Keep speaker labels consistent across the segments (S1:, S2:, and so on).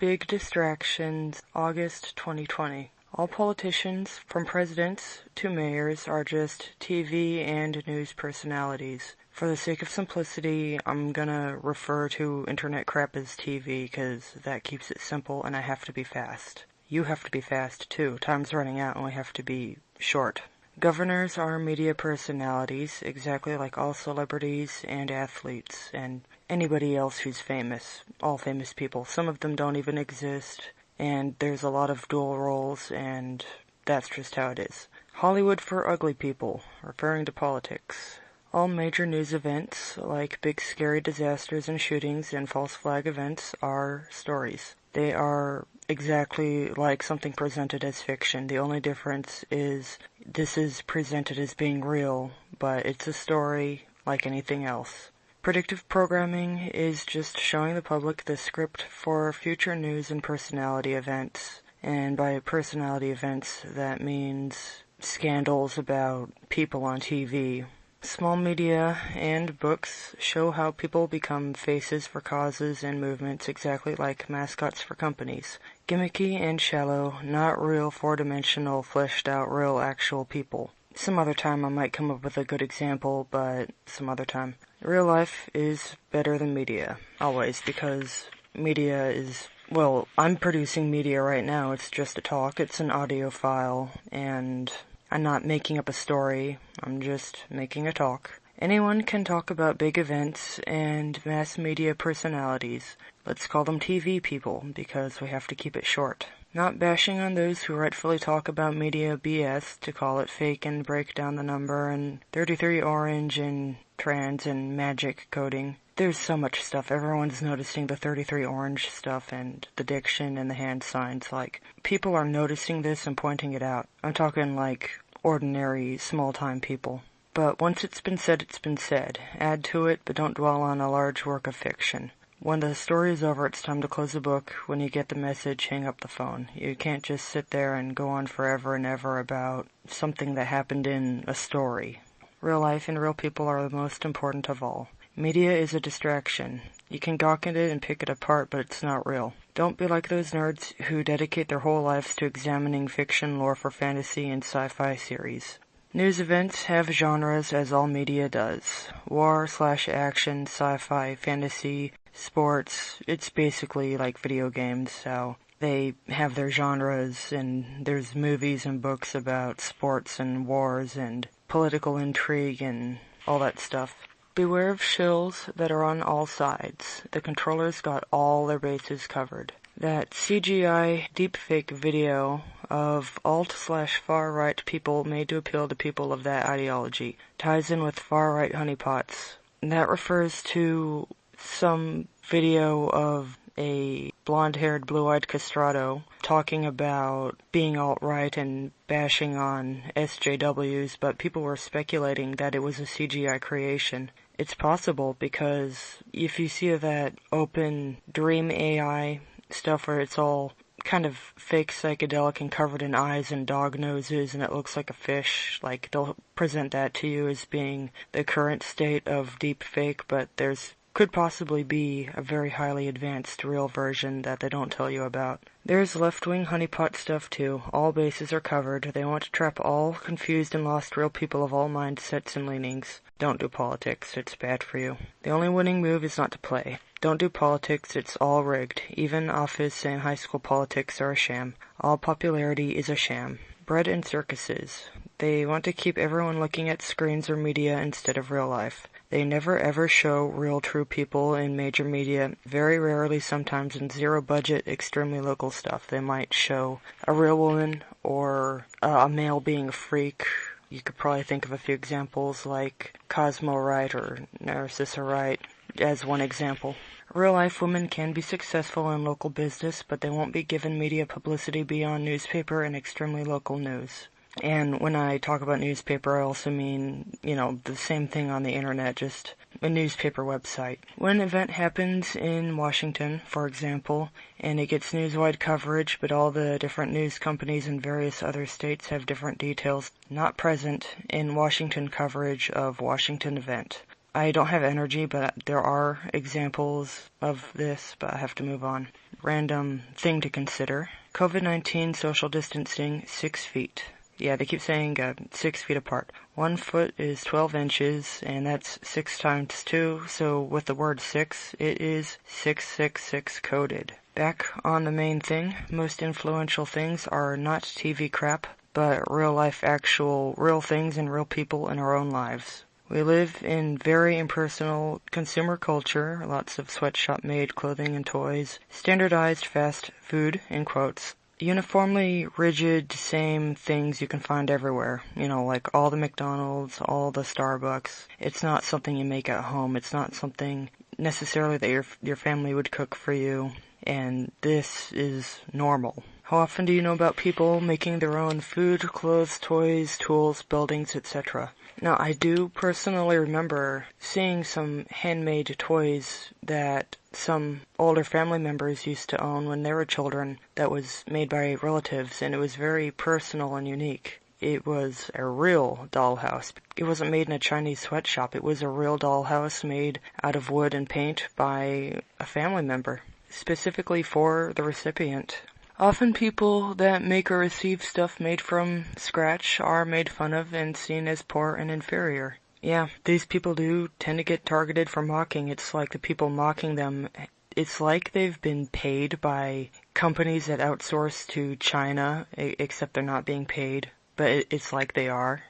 S1: Big Distractions, August 2020. All politicians, from presidents to mayors, are just TV and news personalities. For the sake of simplicity, I'm gonna refer to internet crap as TV because that keeps it simple and I have to be fast. You have to be fast too. Time's running out and we have to be short. Governors are media personalities, exactly like all celebrities and athletes and anybody else who's famous. All famous people. Some of them don't even exist, and there's a lot of dual roles, and that's just how it is. Hollywood for ugly people, referring to politics. All major news events, like big scary disasters and shootings and false flag events, are stories. They are exactly like something presented as fiction. The only difference is this is presented as being real, but it's a story like anything else. Predictive programming is just showing the public the script for future news and personality events. And by personality events, that means scandals about people on TV. Small media and books show how people become faces for causes and movements exactly like mascots for companies. Gimmicky and shallow, not real four-dimensional, fleshed-out, real actual people. Some other time I might come up with a good example, but some other time. Real life is better than media, always, because media is, well, I'm producing media right now. It's just a talk. It's an audio file, and I'm not making up a story. I'm just making a talk. Anyone can talk about big events and mass media personalities. Let's call them TV people, because we have to keep it short. Not bashing on those who rightfully talk about media BS to call it fake and break down the number and 33 orange and trans and magic coding. There's so much stuff. Everyone's noticing the 33 orange stuff and the diction and the hand signs. Like, people are noticing this and pointing it out. I'm talking like ordinary, small-time people. But once it's been said, it's been said. Add to it, but don't dwell on a large work of fiction. When the story is over, it's time to close the book. When you get the message, hang up the phone. You can't just sit there and go on forever and ever about something that happened in a story. Real life and real people are the most important of all. Media is a distraction. You can gawk at it and pick it apart, but it's not real. Don't be like those nerds who dedicate their whole lives to examining fiction lore for fantasy and sci-fi series. News events have genres, as all media does. War/action, sci-fi, fantasy, sports. It's basically like video games, so they have their genres, and there's movies and books about sports and wars and political intrigue and all that stuff. Beware of shills that are on all sides. The controllers got all their bases covered. That CGI deepfake video of alt/far-right people made to appeal to people of that ideology ties in with far-right honeypots. That refers to some video of a blonde-haired, blue-eyed castrato talking about being alt-right and bashing on SJWs, but people were speculating that it was a CGI creation. It's possible because if you see that open dream AI stuff where it's all kind of fake psychedelic and covered in eyes and dog noses and it looks like a fish, like they'll present that to you as being the current state of deep fake, but there's could possibly be a very highly advanced real version that they don't tell you about. There's left-wing honeypot stuff too. All bases are covered. They want to trap all confused and lost real people of all mindsets and leanings. Don't do politics. It's bad for you. The only winning move is not to play. Don't do politics. It's all rigged. Even office and high school politics are a sham. All popularity is a sham. Bread and circuses. They want to keep everyone looking at screens or media instead of real life. They never ever show real true people in major media, very rarely sometimes in zero budget, extremely local stuff. They might show a real woman or a male being a freak. You could probably think of a few examples like Cosmo Wright or Narcissa Wright as one example. Real life women can be successful in local business, but they won't be given media publicity beyond newspaper and extremely local news. And when I talk about newspaper, I also mean, the same thing on the internet, just a newspaper website. When an event happens in Washington, for example, and it gets news-wide coverage, but all the different news companies in various other states have different details not present in Washington coverage of Washington event. I don't have energy, but there are examples of this, but I have to move on. Random thing to consider. COVID-19 social distancing, 6 feet. Yeah, they keep saying 6 feet apart. 1 foot is 12 inches, and that's 6 times 2, so with the word 6, it is 666 coded. Back on the main thing, most influential things are not TV crap, but real life actual real things and real people in our own lives. We live in very impersonal consumer culture, lots of sweatshop-made clothing and toys, standardized fast food, in quotes, uniformly rigid, same things you can find everywhere. Like all the McDonald's, all the Starbucks. It's not something you make at home. It's not something necessarily that your family would cook for you, and this is normal. How often do you know about people making their own food, clothes, toys, tools, buildings, etc.? Now, I do personally remember seeing some handmade toys that some older family members used to own when they were children that was made by relatives, and it was very personal and unique. It was a real dollhouse. It wasn't made in a Chinese sweatshop. It was a real dollhouse made out of wood and paint by a family member, specifically for the recipient. Often people that make or receive stuff made from scratch are made fun of and seen as poor and inferior. Yeah, these people do tend to get targeted for mocking. It's like the people mocking them, it's like they've been paid by companies that outsource to China, except they're not being paid. But it's like they are,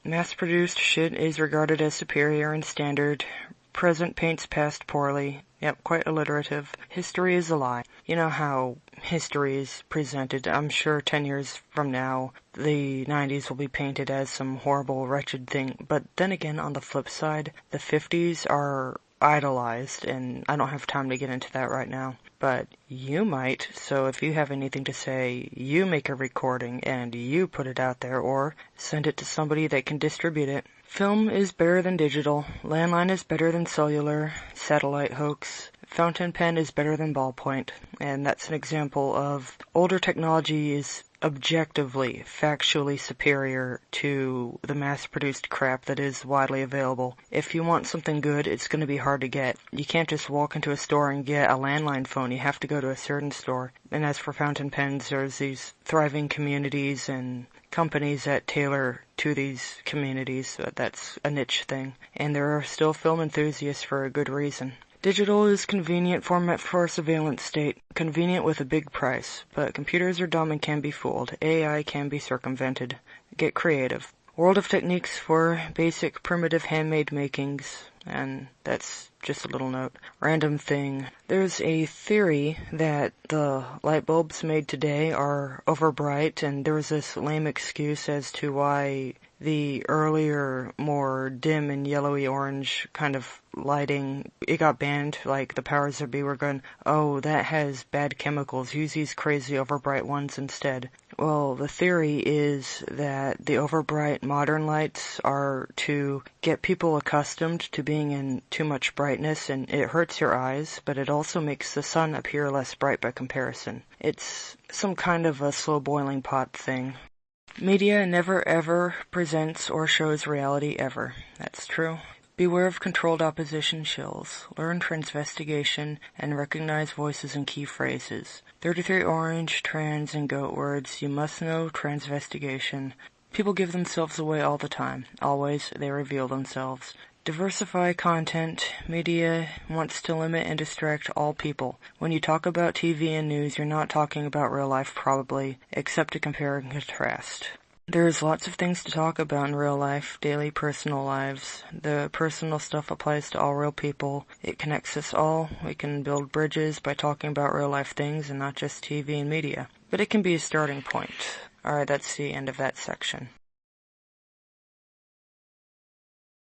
S1: Mass-produced shit is regarded as superior and standard. Present paints past poorly. Yep, quite alliterative. History is a lie. You know how history is presented. I'm sure 10 years from now, the 90s will be painted as some horrible, wretched thing. But then again, on the flip side, the 50s are idolized, and I don't have time to get into that right now. But you might, so if you have anything to say, you make a recording and you put it out there, or send it to somebody that can distribute it. Film is better than digital, landline is better than cellular, satellite hoax, fountain pen is better than ballpoint, and that's an example of older technology is objectively, factually superior to the mass-produced crap that is widely available. If you want something good, it's going to be hard to get. You can't just walk into a store and get a landline phone. You have to go to a certain store. And as for fountain pens, there's these thriving communities and companies that tailor to these communities. That's a niche thing. And there are still film enthusiasts for a good reason. Digital is convenient format for a surveillance state, convenient with a big price, but computers are dumb and can be fooled. AI can be circumvented. Get creative. World of techniques for basic primitive handmade makings, and that's just a little note. Random thing. There's a theory that the light bulbs made today are overbright, and there was this lame excuse as to why the earlier, more dim and yellowy orange kind of lighting, it got banned. Like the powers that be were going, oh, that has bad chemicals, use these crazy overbright ones instead. Well, the theory is that the overbright modern lights are to get people accustomed to being in too much brightness, and it hurts your eyes, but it also makes the sun appear less bright by comparison. It's some kind of a slow boiling pot thing. Media never ever presents or shows reality ever. That's true. Beware of controlled opposition shills. Learn transvestigation and recognize voices and key phrases. 33 orange, trans, and goat words. You must know transvestigation. People give themselves away all the time. Always, they reveal themselves. Diversify content. Media wants to limit and distract all people. When you talk about TV and news, you're not talking about real life probably, except to compare and contrast. There's lots of things to talk about in real life, daily personal lives. The personal stuff applies to all real people. It connects us all. We can build bridges by talking about real life things and not just TV and media. But it can be a starting point. Alright, that's the end of that section.